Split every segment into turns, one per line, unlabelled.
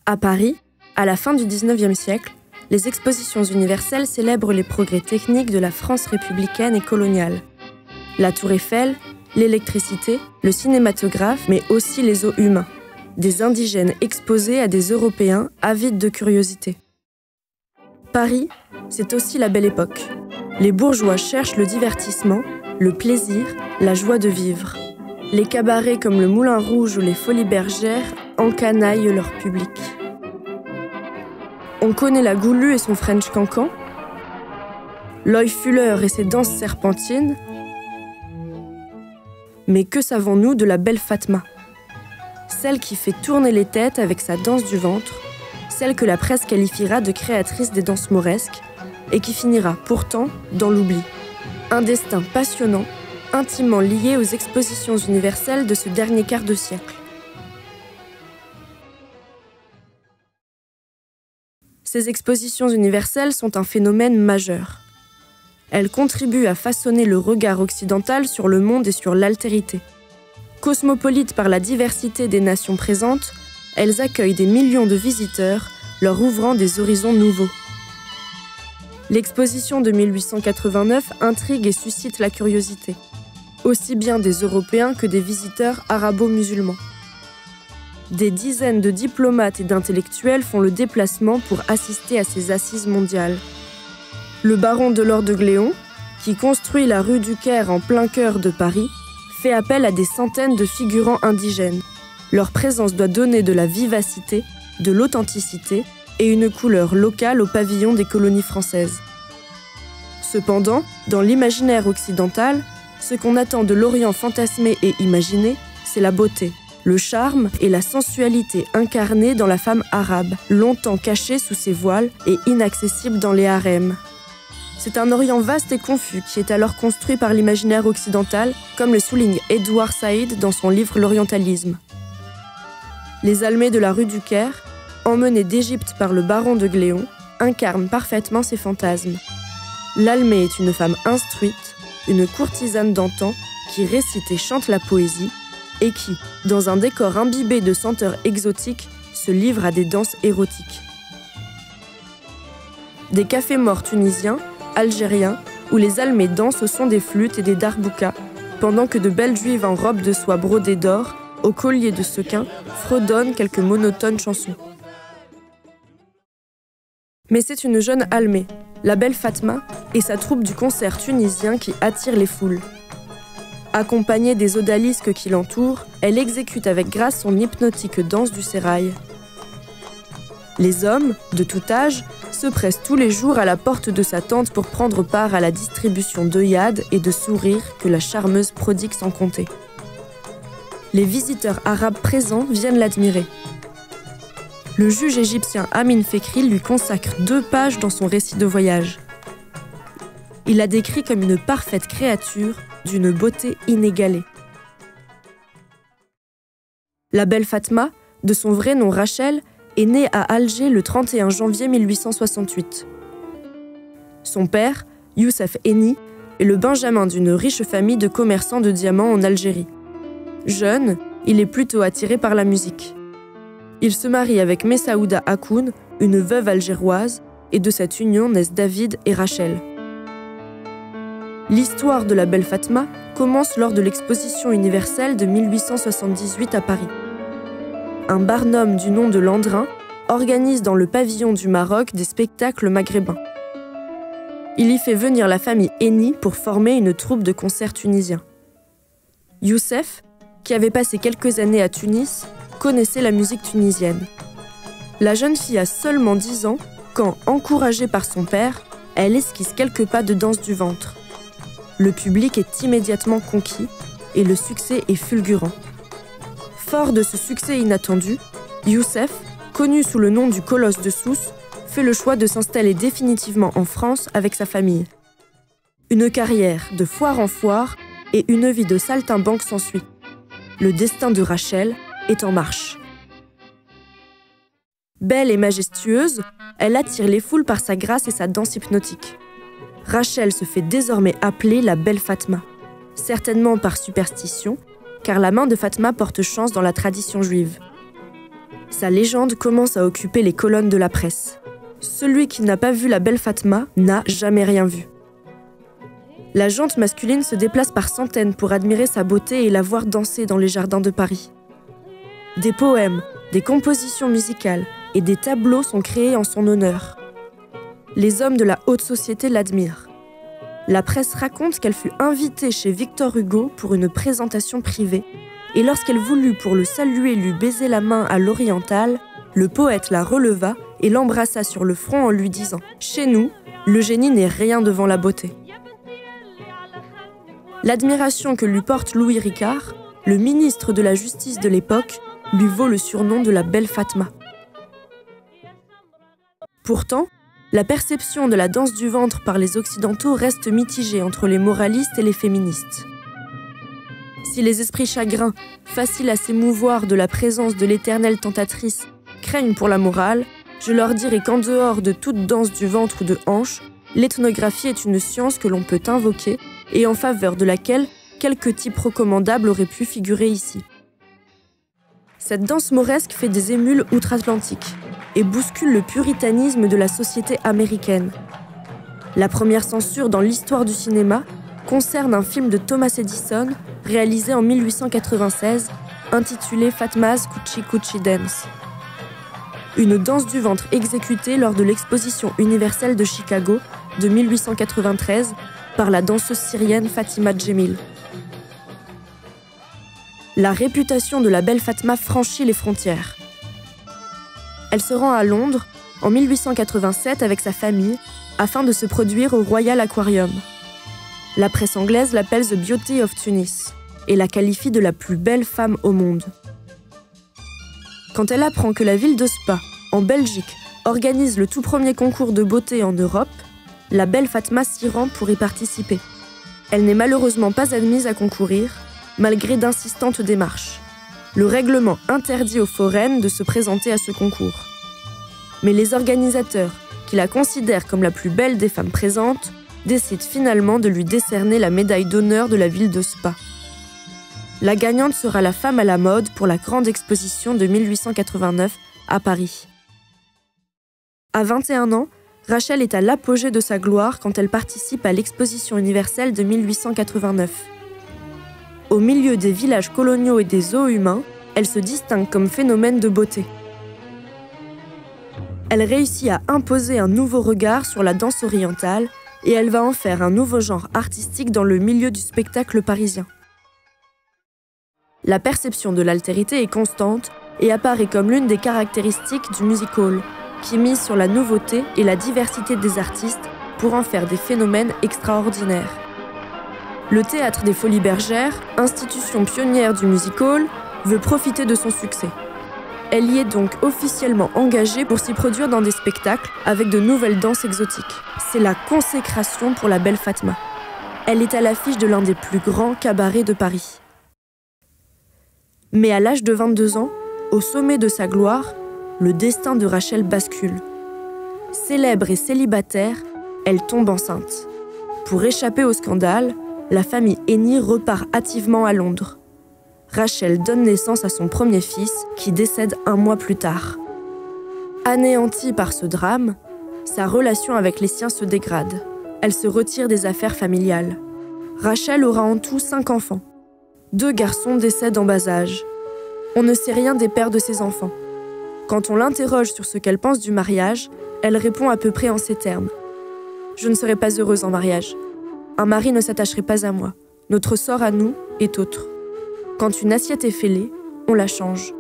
À Paris, à la fin du XIXe siècle, les expositions universelles célèbrent les progrès techniques de la France républicaine et coloniale. La Tour Eiffel, l'électricité, le cinématographe, mais aussi les os humains. Des indigènes exposés à des Européens avides de curiosité. Paris, c'est aussi la Belle Époque. Les bourgeois cherchent le divertissement, le plaisir, la joie de vivre. Les cabarets comme le Moulin Rouge ou les Folies Bergères encanaillent leur public. On connaît la Goulue et son French cancan, l'œil Fuller et ses danses serpentines. Mais que savons-nous de la belle Fatma ? Celle qui fait tourner les têtes avec sa danse du ventre, celle que la presse qualifiera de créatrice des danses mauresques et qui finira pourtant dans l'oubli. Un destin passionnant, intimement lié aux expositions universelles de ce dernier quart de siècle. Ces expositions universelles sont un phénomène majeur. Elles contribuent à façonner le regard occidental sur le monde et sur l'altérité. Cosmopolites par la diversité des nations présentes, elles accueillent des millions de visiteurs, leur ouvrant des horizons nouveaux. L'exposition de 1889 intrigue et suscite la curiosité, aussi bien des Européens que des visiteurs arabo-musulmans. Des dizaines de diplomates et d'intellectuels font le déplacement pour assister à ces assises mondiales. Le baron Delors de Gléon, qui construit la rue du Caire en plein cœur de Paris, fait appel à des centaines de figurants indigènes. Leur présence doit donner de la vivacité, de l'authenticité et une couleur locale au pavillon des colonies françaises. Cependant, dans l'imaginaire occidental, ce qu'on attend de l'Orient fantasmé et imaginé, c'est la beauté, le charme et la sensualité incarnée dans la femme arabe, longtemps cachée sous ses voiles et inaccessible dans les harems. C'est un Orient vaste et confus qui est alors construit par l'imaginaire occidental, comme le souligne Edward Said dans son livre L'Orientalisme. Les Almés de la rue du Caire, emmenés d'Égypte par le baron de Gléon, incarnent parfaitement ces fantasmes. L'Almée est une femme instruite, une courtisane d'antan qui récite et chante la poésie et qui, dans un décor imbibé de senteurs exotiques, se livre à des danses érotiques. Des cafés morts tunisiens, algériens, où les Almées dansent au son des flûtes et des darboukas, pendant que de belles juives en robe de soie brodée d'or, au collier de sequins, fredonnent quelques monotones chansons. Mais c'est une jeune Almée, la belle Fatma, et sa troupe du concert tunisien qui attire les foules. Accompagnée des odalisques qui l'entourent, elle exécute avec grâce son hypnotique danse du sérail. Les hommes, de tout âge, se pressent tous les jours à la porte de sa tente pour prendre part à la distribution d'œillades et de sourires que la charmeuse prodigue sans compter. Les visiteurs arabes présents viennent l'admirer. Le juge égyptien Amin Fekri lui consacre 2 pages dans son récit de voyage. Il la décrit comme une parfaite créature d'une beauté inégalée. La belle Fatma, de son vrai nom Rachel, est née à Alger le 31 janvier 1868. Son père, Youssef Henni, est le benjamin d'une riche famille de commerçants de diamants en Algérie. Jeune, il est plutôt attiré par la musique. Il se marie avec Messaouda Hakoun, une veuve algéroise, et de cette union naissent David et Rachel. L'histoire de la belle Fatma commence lors de l'exposition universelle de 1878 à Paris. Un barnum du nom de Landrin organise dans le pavillon du Maroc des spectacles maghrébins. Il y fait venir la famille Henni pour former une troupe de concerts tunisiens. Youssef, qui avait passé quelques années à Tunis, connaissait la musique tunisienne. La jeune fille a seulement 10 ans quand, encouragée par son père, elle esquisse quelques pas de danse du ventre. Le public est immédiatement conquis et le succès est fulgurant. Fort de ce succès inattendu, Youssef, connu sous le nom du colosse de Sousse, fait le choix de s'installer définitivement en France avec sa famille. Une carrière de foire en foire et une vie de saltimbanque s'ensuit. Le destin de Rachel est en marche. Belle et majestueuse, elle attire les foules par sa grâce et sa danse hypnotique. Rachel se fait désormais appeler la belle Fatma, certainement par superstition, car la main de Fatma porte chance dans la tradition juive. sa légende commence à occuper les colonnes de la presse. Celui qui n'a pas vu la belle Fatma n'a jamais rien vu. La gente masculine se déplace par centaines pour admirer sa beauté et la voir danser dans les jardins de Paris. Des poèmes, des compositions musicales et des tableaux sont créés en son honneur. Les hommes de la haute société l'admirent. La presse raconte qu'elle fut invitée chez Victor Hugo pour une présentation privée, et lorsqu'elle voulut pour le saluer lui baiser la main à l'orientale, le poète la releva et l'embrassa sur le front en lui disant « Chez nous, le génie n'est rien devant la beauté ». L'admiration que lui porte Louis Ricard, le ministre de la Justice de l'époque, lui vaut le surnom de la belle Fatma. Pourtant, la perception de la danse du ventre par les Occidentaux reste mitigée entre les moralistes et les féministes. Si les esprits chagrins, faciles à s'émouvoir de la présence de l'éternelle tentatrice, craignent pour la morale, je leur dirai qu'en dehors de toute danse du ventre ou de hanche, l'ethnographie est une science que l'on peut invoquer et en faveur de laquelle quelques types recommandables auraient pu figurer ici. Cette danse mauresque fait des émules outre-Atlantique et bouscule le puritanisme de la société américaine. La première censure dans l'histoire du cinéma concerne un film de Thomas Edison réalisé en 1896 intitulé Fatma's Coochie Coochie Dance. Une danse du ventre exécutée lors de l'exposition universelle de Chicago de 1893 par la danseuse syrienne Fatima Djemil. La réputation de la belle Fatma franchit les frontières. Elle se rend à Londres en 1887 avec sa famille afin de se produire au Royal Aquarium. La presse anglaise l'appelle The Beauty of Tunis et la qualifie de la plus belle femme au monde. Quand elle apprend que la ville de Spa, en Belgique, organise le tout premier concours de beauté en Europe, la belle Fatma s'y rend pour y participer. Elle n'est malheureusement pas admise à concourir, malgré d'insistantes démarches. Le règlement interdit aux foraines de se présenter à ce concours. Mais les organisateurs, qui la considèrent comme la plus belle des femmes présentes, décident finalement de lui décerner la médaille d'honneur de la ville de Spa. La gagnante sera la femme à la mode pour la grande exposition de 1889 à Paris. À 21 ans, Rachel est à l'apogée de sa gloire quand elle participe à l'exposition universelle de 1889. Au milieu des villages coloniaux et des zoos humains, elle se distingue comme phénomène de beauté. Elle réussit à imposer un nouveau regard sur la danse orientale et elle va en faire un nouveau genre artistique dans le milieu du spectacle parisien. La perception de l'altérité est constante et apparaît comme l'une des caractéristiques du music hall, qui mise sur la nouveauté et la diversité des artistes pour en faire des phénomènes extraordinaires. Le Théâtre des Folies Bergères, institution pionnière du music hall, veut profiter de son succès. Elle y est donc officiellement engagée pour s'y produire dans des spectacles avec de nouvelles danses exotiques. C'est la consécration pour la belle Fatma. Elle est à l'affiche de l'un des plus grands cabarets de Paris. Mais à l'âge de 22 ans, au sommet de sa gloire, le destin de Rachel bascule. Célèbre et célibataire, elle tombe enceinte. Pour échapper au scandale, la famille Henny repart hâtivement à Londres. Rachel donne naissance à son premier fils, qui décède 1 mois plus tard. Anéantie par ce drame, sa relation avec les siens se dégrade. Elle se retire des affaires familiales. Rachel aura en tout 5 enfants. 2 garçons décèdent en bas âge. On ne sait rien des pères de ces enfants. Quand on l'interroge sur ce qu'elle pense du mariage, elle répond à peu près en ces termes. « Je ne serai pas heureuse en mariage. Un mari ne s'attacherait pas à moi. Notre sort à nous est autre. Quand une assiette est fêlée, on la change. »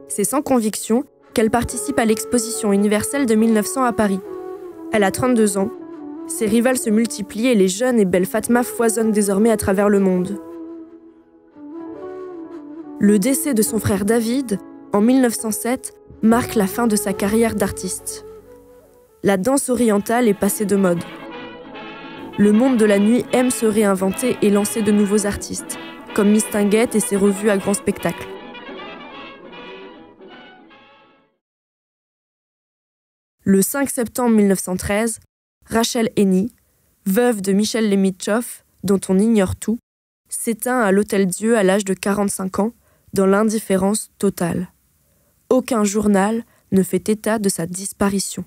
C'est sans conviction qu'elle participe à l'exposition universelle de 1900 à Paris. Elle a 32 ans. Ses rivales se multiplient et les jeunes et belles Fatma foisonnent désormais à travers le monde. Le décès de son frère David, en 1907, marque la fin de sa carrière d'artiste. La danse orientale est passée de mode. Le monde de la nuit aime se réinventer et lancer de nouveaux artistes, comme Mistinguett et ses revues à grand spectacle. Le 5 septembre 1913, Rachel Henny, veuve de Michel Lemitchoff, dont on ignore tout, s'éteint à l'Hôtel-Dieu à l'âge de 45 ans, dans l'indifférence totale. Aucun journal ne fait état de sa disparition.